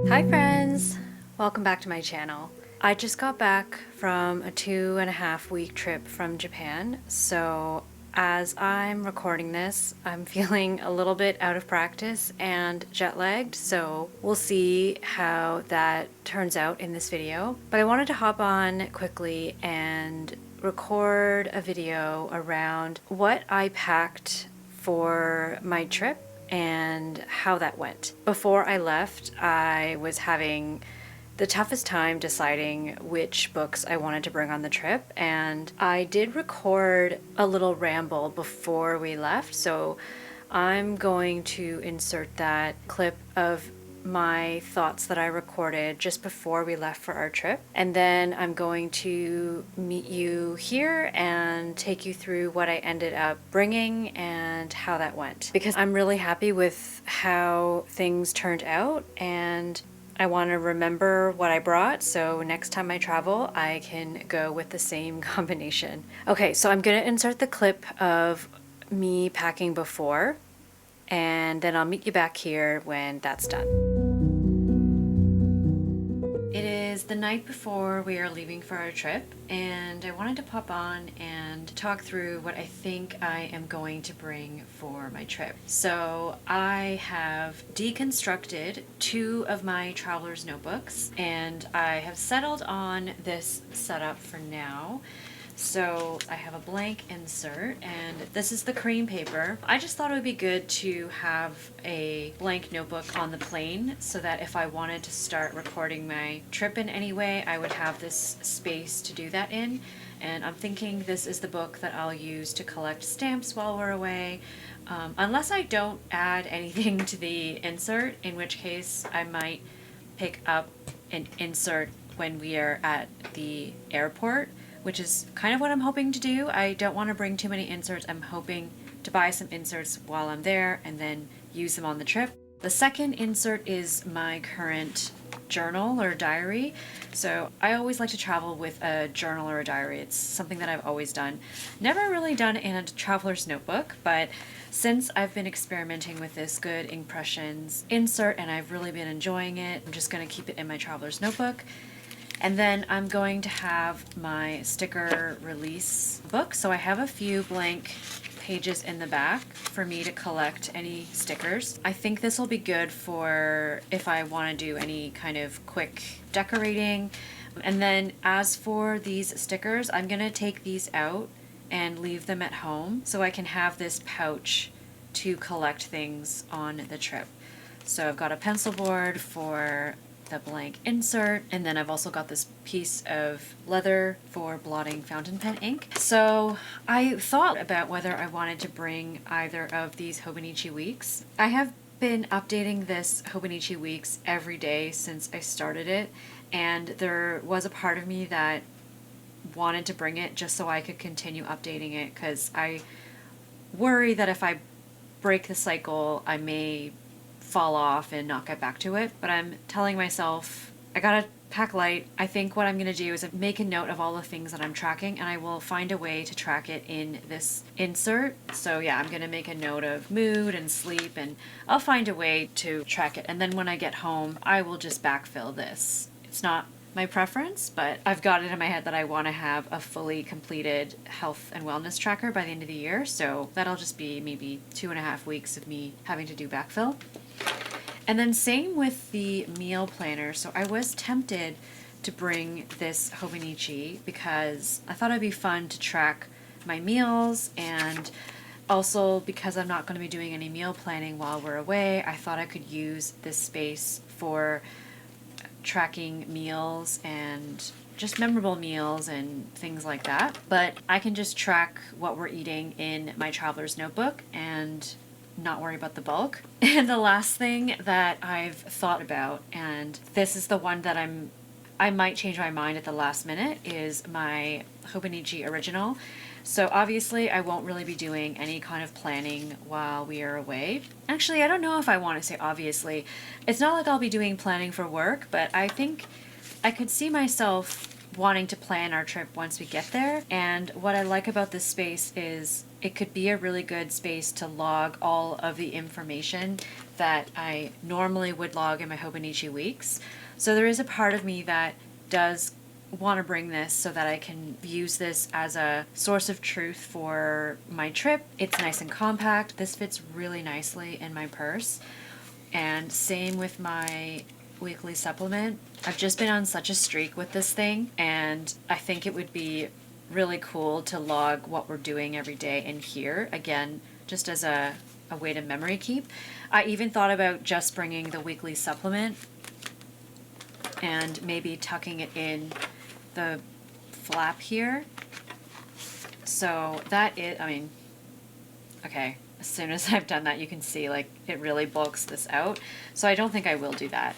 Hi friends! Welcome back to my channel. I just got back from a 2.5 week trip from Japan, so as I'm recording this, I'm feeling a little bit out of practice and jet lagged, so we'll see how that turns out in this video. But I wanted to hop on quickly and record a video around what I packed for my trip and how that went. Before I left, I was having the toughest time deciding which books I wanted to bring on the trip, and I did record a little ramble before we left, so I'm going to insert that clip of my thoughts that I recorded just before we left for our trip. And then I'm going to meet you here and take you through what I ended up bringing and how that went. Because I'm really happy with how things turned out and I want to remember what I brought, so next time I travel, I can go with the same combination. Okay, so I'm going to insert the clip of me packing before, and then I'll meet you back here when that's done. It is the night before we are leaving for our trip, and I wanted to pop on and talk through what I think I am going to bring for my trip. So I have deconstructed 2 of my traveler's notebooks, and I have settled on this setup for now. So I have a blank insert, and this is the cream paper. I just thought it would be good to have a blank notebook on the plane so that if I wanted to start recording my trip in any way, I would have this space to do that in. And I'm thinking this is the book that I'll use to collect stamps while we're away, unless I don't add anything to the insert, in which case I might pick up an insert when we are at the airport, which is kind of what I'm hoping to do. I don't want to bring too many inserts. I'm hoping to buy some inserts while I'm there and then use them on the trip. The second insert is my current journal or diary. So I always like to travel with a journal or a diary. It's something that I've always done. Never really done in a traveler's notebook, but since I've been experimenting with this Good Impressions insert and I've really been enjoying it, I'm just going to keep it in my traveler's notebook. And then I'm going to have my sticker release book. So I have a few blank pages in the back for me to collect any stickers. I think this will be good for if I want to do any kind of quick decorating. And then as for these stickers, I'm going to take these out and leave them at home so I can have this pouch to collect things on the trip. So I've got a pencil board for the blank insert, and then I've also got this piece of leather for blotting fountain pen ink. So I thought about whether I wanted to bring either of these Hobonichi weeks. I have been updating this Hobonichi weeks every day since I started it, and there was a part of me that wanted to bring it just so I could continue updating it, because I worry that if I break the cycle, I may fall off and not get back to it. But I'm telling myself I gotta pack light. I think what I'm gonna do is make a note of all the things that I'm tracking, and I will find a way to track it in this insert. So yeah, I'm gonna make a note of mood and sleep, and I'll find a way to track it. And then when I get home, I will just backfill this. It's not my preference, but I've got it in my head that I want to have a fully completed health and wellness tracker by the end of the year. So that'll just be maybe 2.5 weeks of me having to do backfill. And then same with the meal planner. So I was tempted to bring this Hobonichi because I thought it'd be fun to track my meals, and also because I'm not going to be doing any meal planning while we're away, I thought I could use this space for tracking meals and just memorable meals and things like that. But I can just track what we're eating in my traveler's notebook and not worry about the bulk. And the last thing that I've thought about, and this is the one that I might change my mind at the last minute, is my Hobonichi original. So obviously I won't really be doing any kind of planning while we are away. Actually, I don't know if I want to say obviously. It's not like I'll be doing planning for work, but I think I could see myself wanting to plan our trip once we get there. And what I like about this space is it could be a really good space to log all of the information that I normally would log in my Hobonichi weeks. So there is a part of me that does want to bring this so that I can use this as a source of truth for my trip. It's nice and compact. This fits really nicely in my purse. And same with my weekly supplement. I've just been on such a streak with this thing, and I think it would be really cool to log what we're doing every day in here. Again, just as a way to memory keep. I even thought about just bringing the weekly supplement and maybe tucking it in the flap here. So that is, I mean, okay, as soon as I've done that, you can see like it really bulks this out. So I don't think I will do that.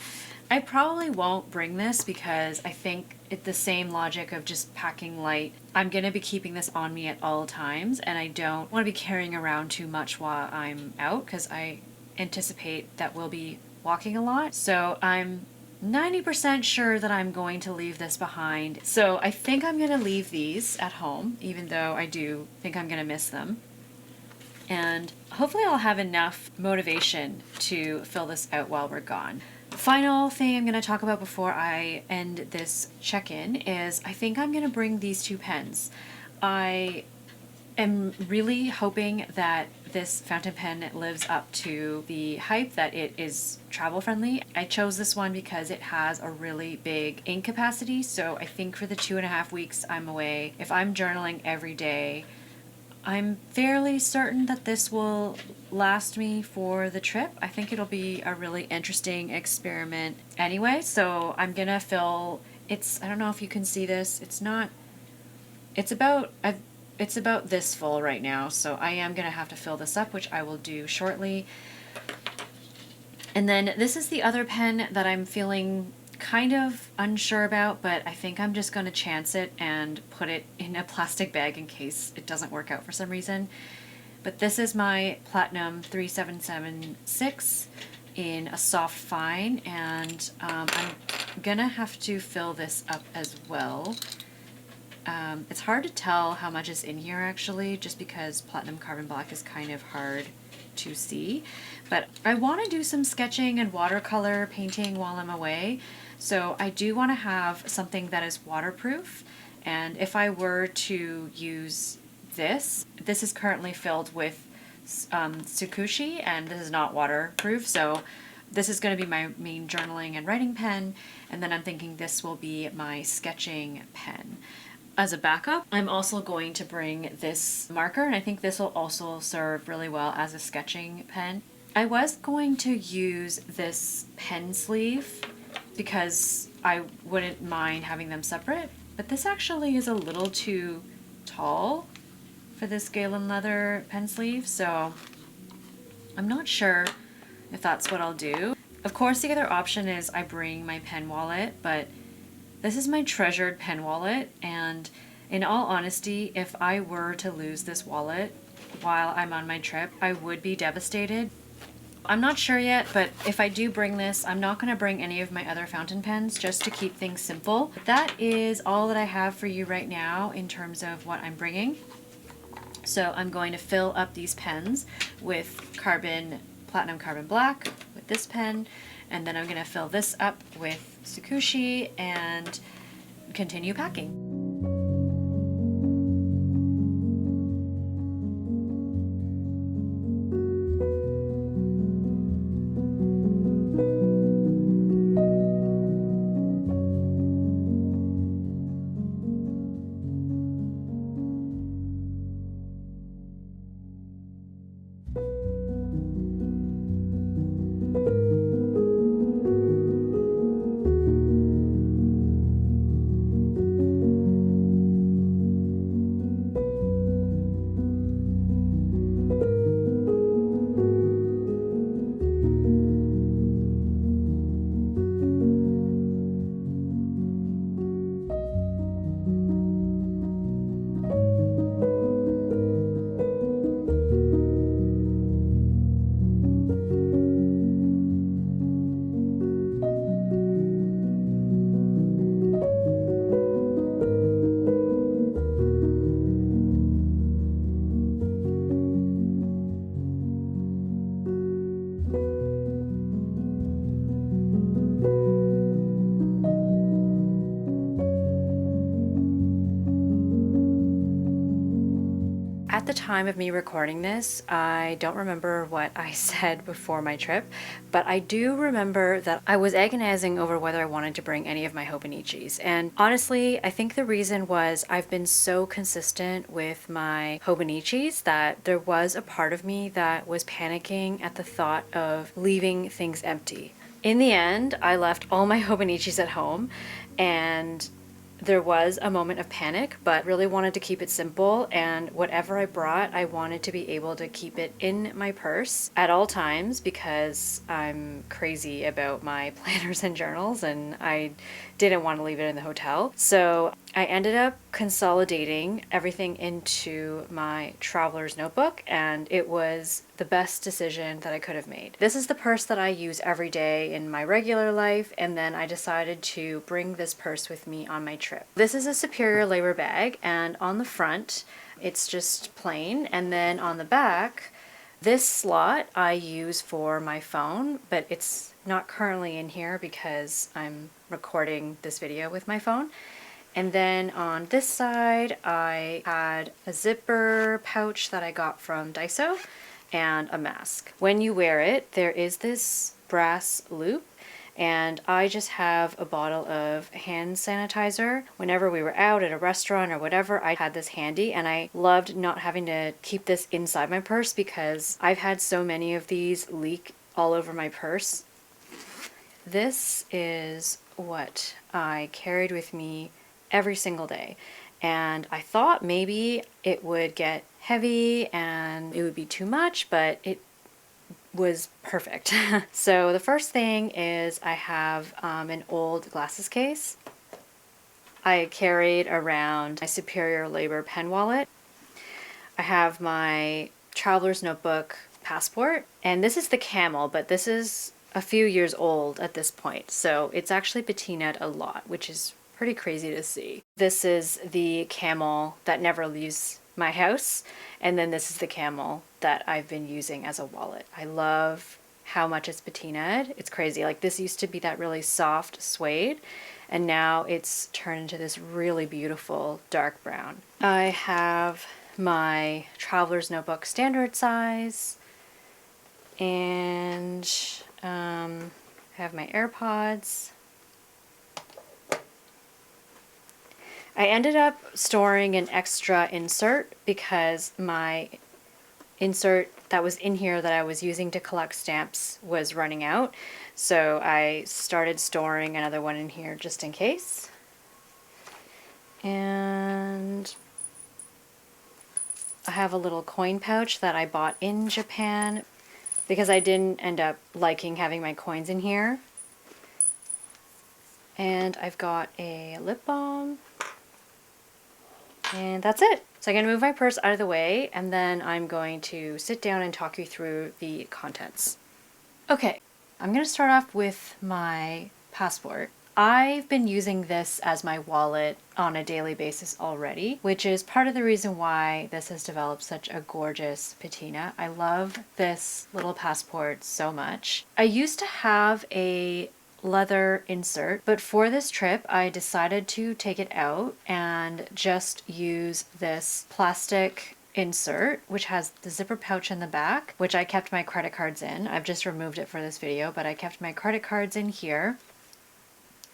I probably won't bring this because I think it's the same logic of just packing light. I'm going to be keeping this on me at all times, and I don't want to be carrying around too much while I'm out because I anticipate that we'll be walking a lot. So I'm 90% sure that I'm going to leave this behind. So I think I'm going to leave these at home, even though I do think I'm going to miss them. And hopefully I'll have enough motivation to fill this out while we're gone. Final thing I'm going to talk about before I end this check-in is I think I'm going to bring these 2 pens. I am really hoping that this fountain pen lives up to the hype that it is travel friendly. I chose this one because it has a really big ink capacity, so I think for the 2.5 weeks I'm away, if I'm journaling every day, I'm fairly certain that this will last me for the trip. I think it'll be a really interesting experiment anyway, so I'm gonna fill, I don't know if you can see this, it's about this full right now, so I am gonna have to fill this up, which I will do shortly. And then this is the other pen that I'm feeling kind of unsure about, but I think I'm just going to chance it and put it in a plastic bag in case it doesn't work out for some reason. But this is my Platinum 3776 in a soft fine, and I'm gonna have to fill this up as well. It's hard to tell how much is in here actually, just because Platinum Carbon Black is kind of hard to see, but I want to do some sketching and watercolor painting while I'm away. So I do want to have something that is waterproof, and if I were to use this is currently filled with Tsukushi, and this is not waterproof, so this is going to be my main journaling and writing pen, and then I'm thinking this will be my sketching pen. As a backup, I'm also going to bring this marker, and I think this will also serve really well as a sketching pen. I was going to use this pen sleeve because I wouldn't mind having them separate, but this actually is a little too tall for this Galen leather pen sleeve, so I'm not sure if that's what I'll do. Of course, the other option is I bring my pen wallet, but this is my treasured pen wallet, and in all honesty, if I were to lose this wallet while I'm on my trip, I would be devastated. I'm not sure yet, but if I do bring this, I'm not going to bring any of my other fountain pens just to keep things simple. That is all that I have for you right now in terms of what I'm bringing. So I'm going to fill up these pens with Platinum Carbon Black with this pen, and then I'm going to fill this up with Tsukushi and continue packing. the time of me recording this, I don't remember what I said before my trip, but I do remember that I was agonizing over whether I wanted to bring any of my Hobonichis. And honestly, I think the reason was I've been so consistent with my Hobonichis that there was a part of me that was panicking at the thought of leaving things empty. In the end, I left all my Hobonichis at home, and there was a moment of panic, but really wanted to keep it simple, and whatever I brought, I wanted to be able to keep it in my purse at all times because I'm crazy about my planners and journals, and I didn't want to leave it in the hotel. So I ended up consolidating everything into my traveler's notebook, and it was the best decision that I could have made. This is the purse that I use every day in my regular life, and then I decided to bring this purse with me on my trip. This is a Superior Labor bag, and on the front it's just plain, and then on the back this slot I use for my phone, but it's not currently in here because I'm recording this video with my phone. And then on this side I had a zipper pouch that I got from Daiso and a mask. When you wear it, there is this brass loop, and I just have a bottle of hand sanitizer. Whenever we were out at a restaurant or whatever, I had this handy, and I loved not having to keep this inside my purse because I've had so many of these leak all over my purse. This is what I carried with me every single day, and I thought maybe it would get heavy and it would be too much, but it was perfect. So the first thing is I have an old glasses case. I carried around my Superior Labor pen wallet. I have my traveler's notebook passport, and this is the Camel, but this is a few years old at this point, so it's actually patinaed a lot, which is pretty crazy to see. This is the Camel that never leaves my house, and then this is the Camel that I've been using as a wallet. I love how much it's patinaed. It's crazy. Like, this used to be that really soft suede, and now it's turned into this really beautiful dark brown. I have my traveler's notebook standard size, and I have my AirPods. I ended up storing an extra insert because my insert that was in here that I was using to collect stamps was running out. So I started storing another one in here just in case. And I have a little coin pouch that I bought in Japan because I didn't end up liking having my coins in here. And I've got a lip balm. And that's it. So I'm going to move my purse out of the way, and then I'm going to sit down and talk you through the contents. Okay, I'm going to start off with my passport. I've been using this as my wallet on a daily basis already, which is part of the reason why this has developed such a gorgeous patina. I love this little passport so much. I used to have a leather insert, but for this trip I decided to take it out and just use this plastic insert, which has the zipper pouch in the back, which I kept my credit cards in. I've just removed it for this video, but I kept my credit cards in here.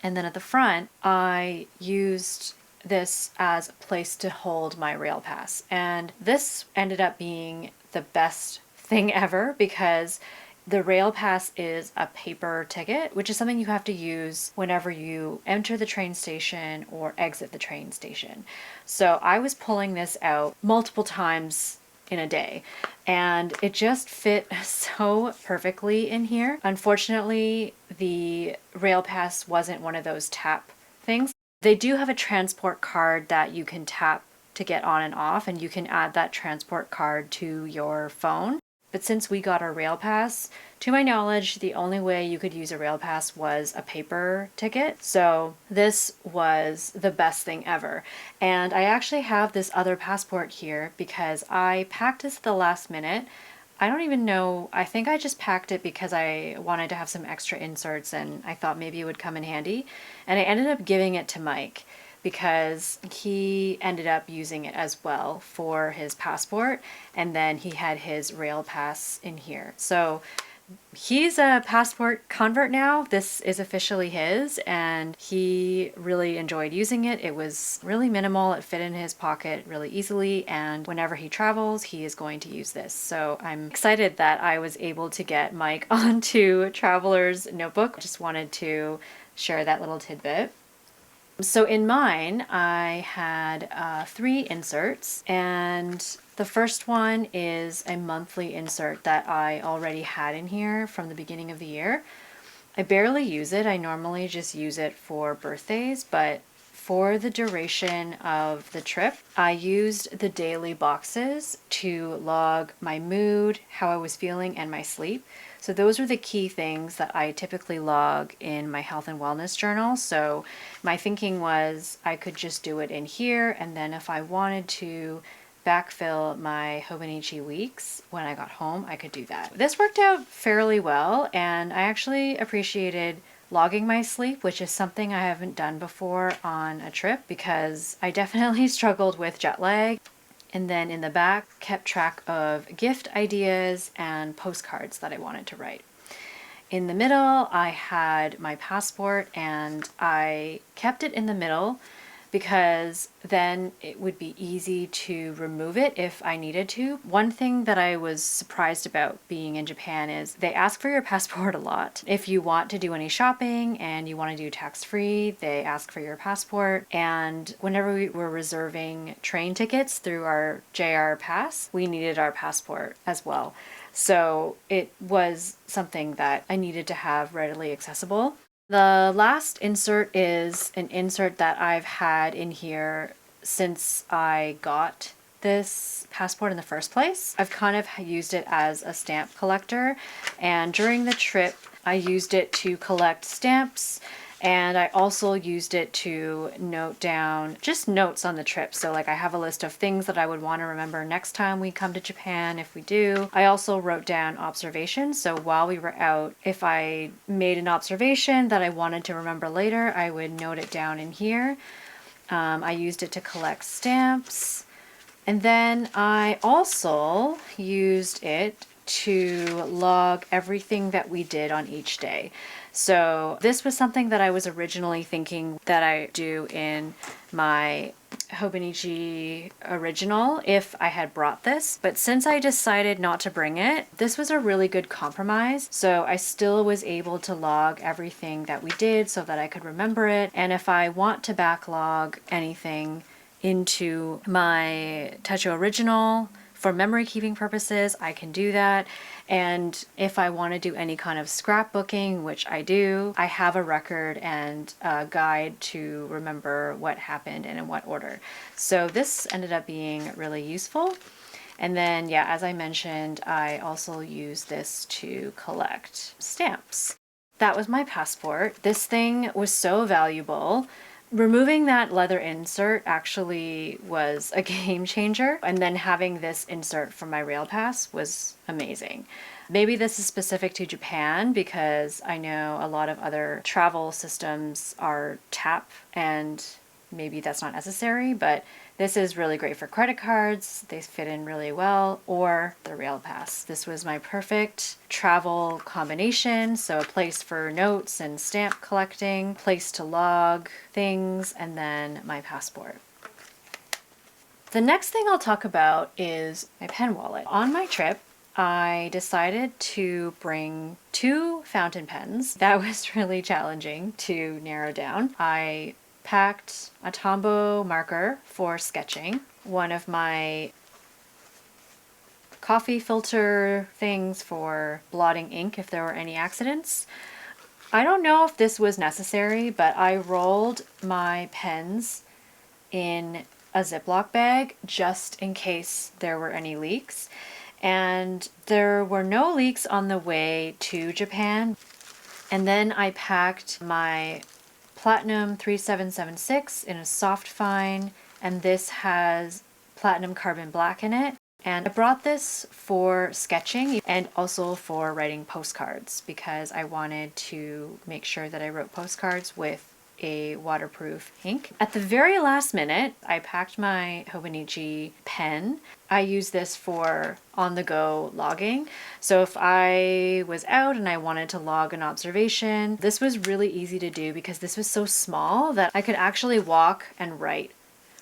And then at the front I used this as a place to hold my rail pass, and this ended up being the best thing ever because the rail pass is a paper ticket, which is something you have to use whenever you enter the train station or exit the train station. So I was pulling this out multiple times in a day, and it just fit so perfectly in here. Unfortunately, the rail pass wasn't one of those tap things. They do have a transport card that you can tap to get on and off, and you can add that transport card to your phone. But since we got our rail pass, to my knowledge, the only way you could use a rail pass was a paper ticket. So this was the best thing ever. And I actually have this other passport here because I packed this at the last minute. I don't even know, I think I just packed it because I wanted to have some extra inserts and I thought maybe it would come in handy. And I ended up giving it to Mike because he ended up using it as well for his passport, and then he had his rail pass in here. So he's a passport convert now. This is officially his, and he really enjoyed using it. It was really minimal. It fit in his pocket really easily, and whenever he travels, he is going to use this. So I'm excited that I was able to get Mike onto Traveler's Notebook. Just wanted to share that little tidbit. So in mine, I had 3 inserts, and the first one is a monthly insert that I already had in here from the beginning of the year. I barely use it. I normally just use it for birthdays, but for the duration of the trip, I used the daily boxes to log my mood, how I was feeling, and my sleep. So those are the key things that I typically log in my health and wellness journal. So my thinking was I could just do it in here, and then if I wanted to backfill my Hobonichi weeks when I got home, I could do that. This worked out fairly well, and I actually appreciated logging my sleep, which is something I haven't done before on a trip because I definitely struggled with jet lag. And then in the back, kept track of gift ideas and postcards that I wanted to write. In the middle, I had my passport, and I kept it in the middle because then it would be easy to remove it if I needed to. One thing that I was surprised about being in Japan is they ask for your passport a lot. If you want to do any shopping and you want to do tax-free, they ask for your passport. And whenever we were reserving train tickets through our JR Pass, we needed our passport as well. So it was something that I needed to have readily accessible. The last insert is an insert that I've had in here since I got this passport in the first place. I've kind of used it as a stamp collector, and during the trip I used it to collect stamps, and I also used it to note down just notes on the trip. So like I have a list of things that I would want to remember next time we come to Japan if we do. I also wrote down observations. So while we were out, if I made an observation that I wanted to remember later, I would note it down in here. I used it to collect stamps. And then I also used it to log everything that we did on each day. So this was something that I was originally thinking that I do in my Hobonichi original if I had brought this, but since I decided not to bring it, this was a really good compromise. So I still was able to log everything that we did so that I could remember it, and if I want to backlog anything into my Techo original for memory keeping purposes, I can do that. And if I want to do any kind of scrapbooking, which I do, I have a record and a guide to remember what happened and in what order. So this ended up being really useful. And then, yeah, as I mentioned, I also use this to collect stamps. That was my passport. This thing was so valuable. Removing that leather insert actually was a game changer, and then having this insert from my rail pass was amazing. Maybe this is specific to Japan because I know a lot of other travel systems are tap, and maybe that's not necessary, but this is really great for credit cards. They fit in really well, or the rail pass. This was my perfect travel combination. So a place for notes and stamp collecting, place to log things, and then my passport. The next thing I'll talk about is my pen wallet. On my trip, I decided to bring 2 fountain pens. That was really challenging to narrow down. I packed a Tombow marker for sketching, one of my coffee filter things for blotting ink if there were any accidents. I don't know if this was necessary, but I rolled my pens in a Ziploc bag just in case there were any leaks. And there were no leaks on the way to Japan. And then I packed my Platinum 3776 in a soft fine, and this has platinum carbon black in it. And I brought this for sketching and also for writing postcards because I wanted to make sure that I wrote postcards with a waterproof ink. At the very last minute, I packed my Hobonichi pen. I use this for on-the-go logging. So if I was out and I wanted to log an observation, this was really easy to do because this was so small that I could actually walk and write,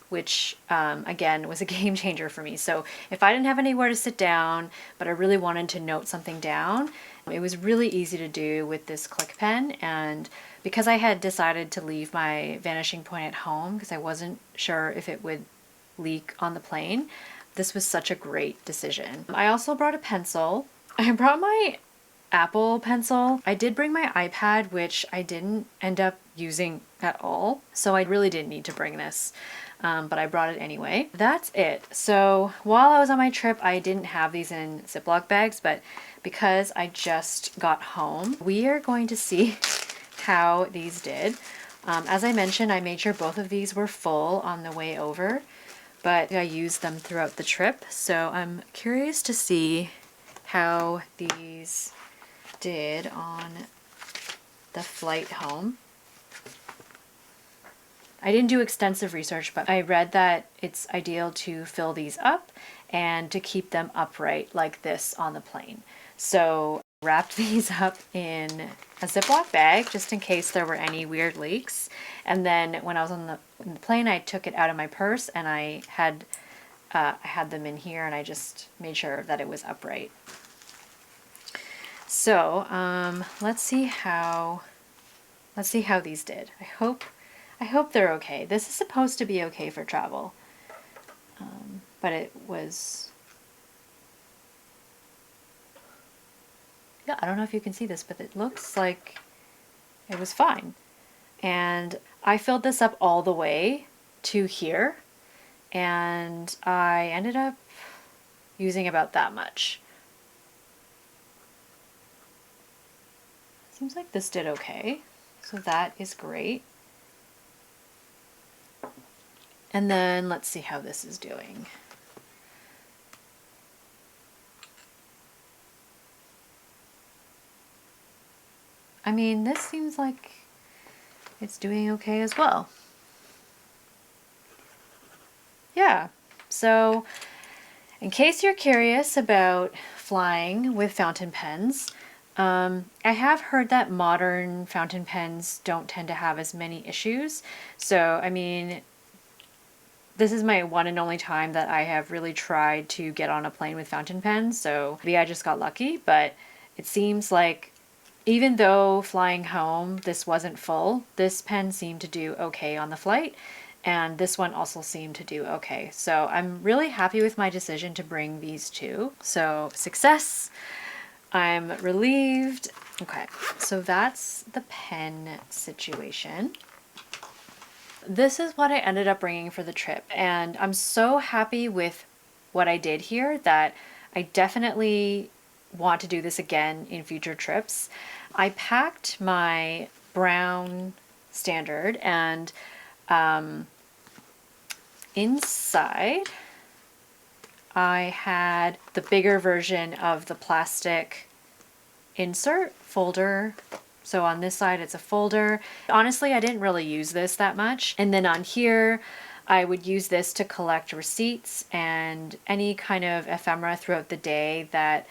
which again was a game changer for me. So if I didn't have anywhere to sit down, but I really wanted to note something down, it was really easy to do with this click pen. And because I had decided to leave my vanishing point at home because I wasn't sure if it would leak on the plane, this was such a great decision. I also brought a pencil. I brought my Apple pencil. I did bring my iPad, which I didn't end up using at all, so I really didn't need to bring this, but I brought it anyway. That's it. So while I was on my trip, I didn't have these in Ziploc bags, but because I just got home, we are going to see how these did. As I mentioned, I made sure both of these were full on the way over, but I used them throughout the trip. So I'm curious to see how these did on the flight home. I didn't do extensive research, but I read that it's ideal to fill these up and to keep them upright like this on the plane. So I wrapped these up in a Ziploc bag just in case there were any weird leaks. And then when I was in the plane, I took it out of my purse and I had them in here, and I just made sure that it was upright. So let's see how these did. I hope they're okay. This is supposed to be okay for travel, but it was. Yeah, I don't know if you can see this, but it looks like it was fine. And I filled this up all the way to here, and I ended up using about that much. Seems like this did okay, so that is great. And then let's see how this is doing. I mean, this seems like it's doing okay as well. Yeah, so in case you're curious about flying with fountain pens, I have heard that modern fountain pens don't tend to have as many issues. So, I mean, this is my one and only time that I have really tried to get on a plane with fountain pens, so maybe I just got lucky, but it seems like even though flying home this wasn't full, this pen seemed to do okay on the flight, and this one also seemed to do okay. So I'm really happy with my decision to bring these two. So success! I'm relieved. Okay, so that's the pen situation. This is what I ended up bringing for the trip, and I'm so happy with what I did here that I definitely want to do this again in future trips. I packed my brown standard, and inside I had the bigger version of the plastic insert folder. So on this side it's a folder. Honestly, I didn't really use this that much. And then on here I would use this to collect receipts and any kind of ephemera throughout the day that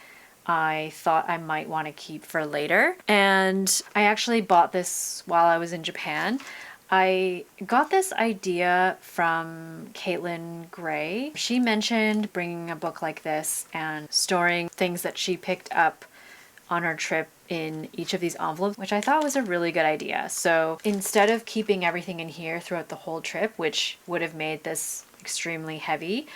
I thought I might want to keep for later. And I actually bought this while I was in Japan. I got this idea from Caitlin Gray. She mentioned bringing a book like this and storing things that she picked up on her trip in each of these envelopes, which I thought was a really good idea. So instead of keeping everything in here throughout the whole trip, which would have made this extremely heavy,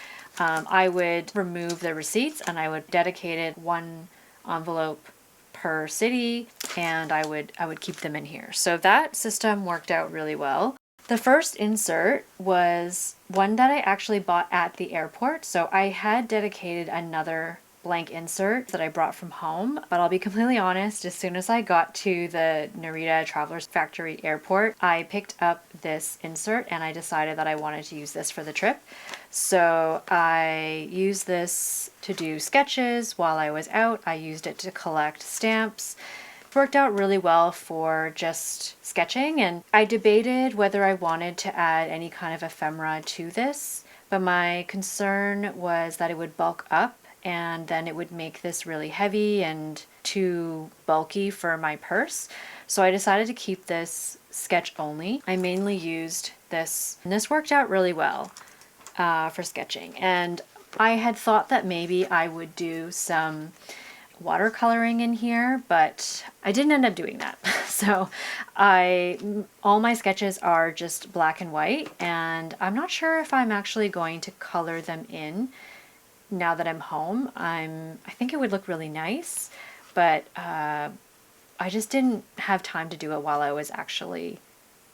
I would remove the receipts and I would dedicate it one envelope per city, and I would keep them in here. So that system worked out really well. The first insert was one that I actually bought at the airport. So I had dedicated another blank insert that I brought from home, but I'll be completely honest, as soon as I got to the Narita Travelers Factory Airport, I picked up this insert and I decided that I wanted to use this for the trip. So I used this to do sketches while I was out. I used it to collect stamps. worked out really well for just sketching, and I debated whether I wanted to add any kind of ephemera to this, but my concern was that it would bulk up and then it would make this really heavy and too bulky for my purse. So I decided to keep this sketch only. I mainly used this, and this worked out really well for sketching. And I had thought that maybe I would do some watercoloring in here, but I didn't end up doing that. So all my sketches are just black and white, and I'm not sure if I'm actually going to color them in now that I'm home. I think it would look really nice, but I just didn't have time to do it while I was actually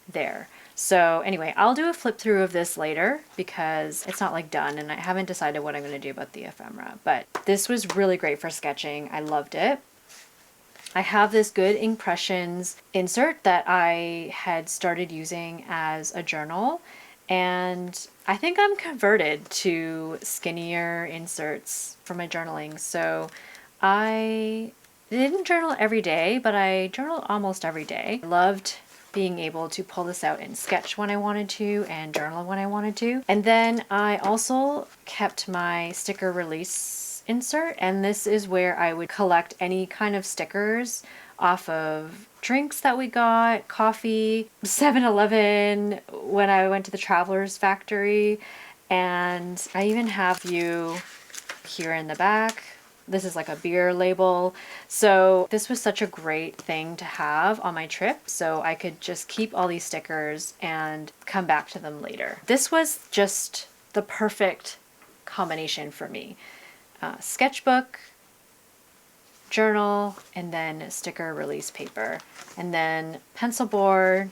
there. So anyway, I'll do a flip through of this later because it's not like done and I haven't decided what I'm going to do about the ephemera, but this was really great for sketching. I loved it. I have this Good Impressions insert that I had started using as a journal, and I think I'm converted to skinnier inserts for my journaling. So I didn't journal every day, but I journaled almost every day. I loved being able to pull this out and sketch when I wanted to and journal when I wanted to. And then I also kept my sticker release insert, and this is where I would collect any kind of stickers off of drinks that we got, coffee, 7-Eleven, when I went to the Travelers Factory, and I even have you here in the back. This is like a beer label. So this was such a great thing to have on my trip, so I could just keep all these stickers and come back to them later. This was just the perfect combination for me. Sketchbook, journal, and then sticker release paper. And then pencil board.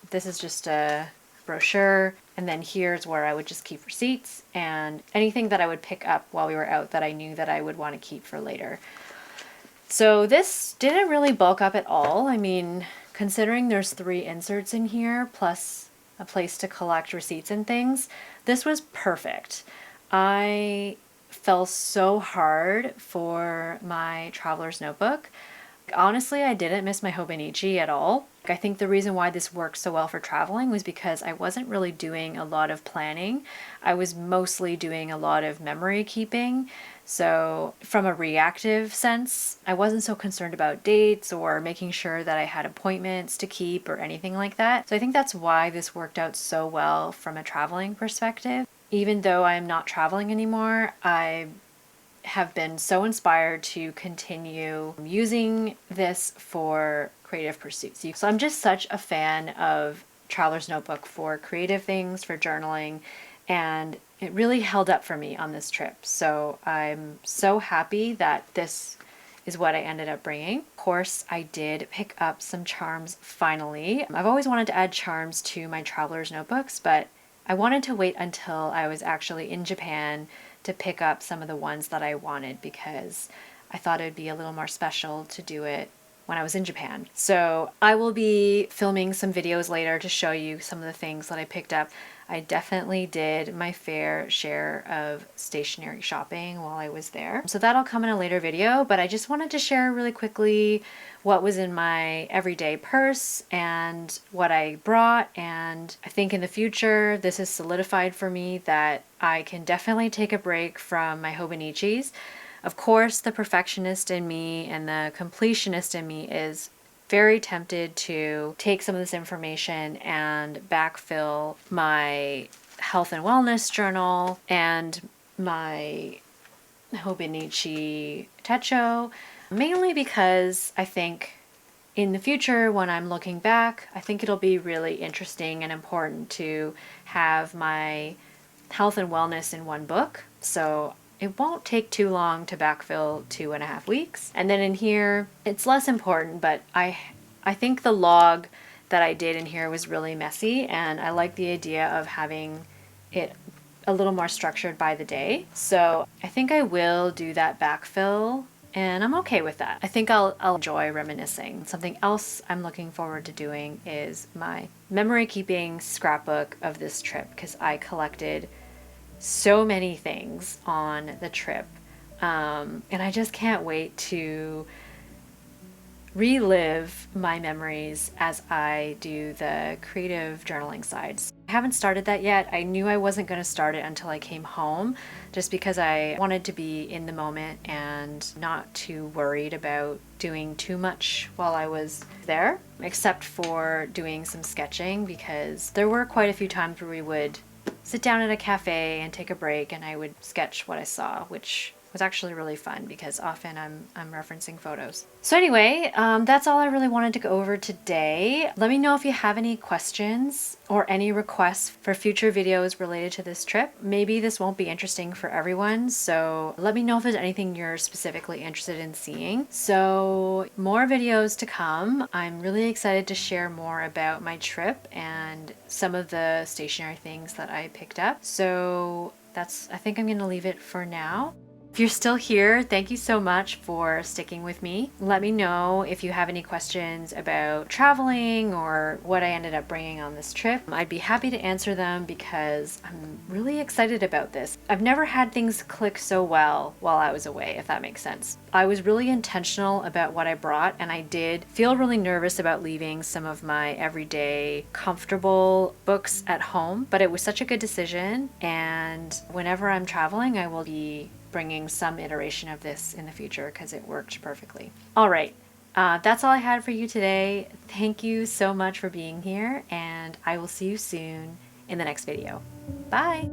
This is just a brochure. And then here's where I would just keep receipts and anything that I would pick up while we were out that I knew that I would want to keep for later. So this didn't really bulk up at all. I mean, considering there's 3 inserts in here plus a place to collect receipts and things, this was perfect. I fell so hard for my traveler's notebook. Honestly, I didn't miss my Hobonichi at all. I think the reason why this worked so well for traveling was because I wasn't really doing a lot of planning. I was mostly doing a lot of memory keeping. So from a reactive sense, I wasn't so concerned about dates or making sure that I had appointments to keep or anything like that. So I think that's why this worked out so well from a traveling perspective. Even though I'm not traveling anymore, I have been so inspired to continue using this for creative pursuits. So I'm just such a fan of Traveler's Notebook for creative things, for journaling, and it really held up for me on this trip. So I'm so happy that this is what I ended up bringing. Of course, I did pick up some charms finally. I've always wanted to add charms to my Traveler's Notebooks, but I wanted to wait until I was actually in Japan to pick up some of the ones that I wanted because I thought it would be a little more special to do it when I was in Japan. So I will be filming some videos later to show you some of the things that I picked up. I definitely did my fair share of stationery shopping while I was there. So that'll come in a later video, but I just wanted to share really quickly what was in my everyday purse and what I brought. And I think in the future, this is solidified for me that I can definitely take a break from my Hobonichis. Of course, the perfectionist in me and the completionist in me is very tempted to take some of this information and backfill my health and wellness journal and my Hobonichi Techo, mainly because I think in the future when I'm looking back, I think it'll be really interesting and important to have my health and wellness in one book. So it won't take too long to backfill 2.5 weeks. And then in here, it's less important, but I think the log that I did in here was really messy, and I like the idea of having it a little more structured by the day. So I think I will do that backfill, and I'm okay with that. I think I'll enjoy reminiscing. Something else I'm looking forward to doing is my memory keeping scrapbook of this trip, because I collected so many things on the trip, and I just can't wait to relive my memories as I do the creative journaling sides. I haven't started that yet. I knew I wasn't going to start it until I came home, just because I wanted to be in the moment and not too worried about doing too much while I was there, except for doing some sketching, because there were quite a few times where we would sit down at a cafe and take a break and I would sketch what I saw, which was actually really fun because often I'm referencing photos. So anyway, that's all I really wanted to go over today. Let me know if you have any questions or any requests for future videos related to this trip. Maybe this won't be interesting for everyone, so let me know if there's anything you're specifically interested in seeing. So more videos to come. I'm really excited to share more about my trip and some of the stationery things that I picked up. So I think I'm gonna leave it for now. If you're still here, thank you so much for sticking with me. Let me know if you have any questions about traveling or what I ended up bringing on this trip. I'd be happy to answer them because I'm really excited about this. I've never had things click so well while I was away, if that makes sense. I was really intentional about what I brought, and I did feel really nervous about leaving some of my everyday comfortable books at home, but it was such a good decision, and whenever I'm traveling, I will be bringing some iteration of this in the future because it worked perfectly. All right, that's all I had for you today. Thank you so much for being here, and I will see you soon in the next video. Bye!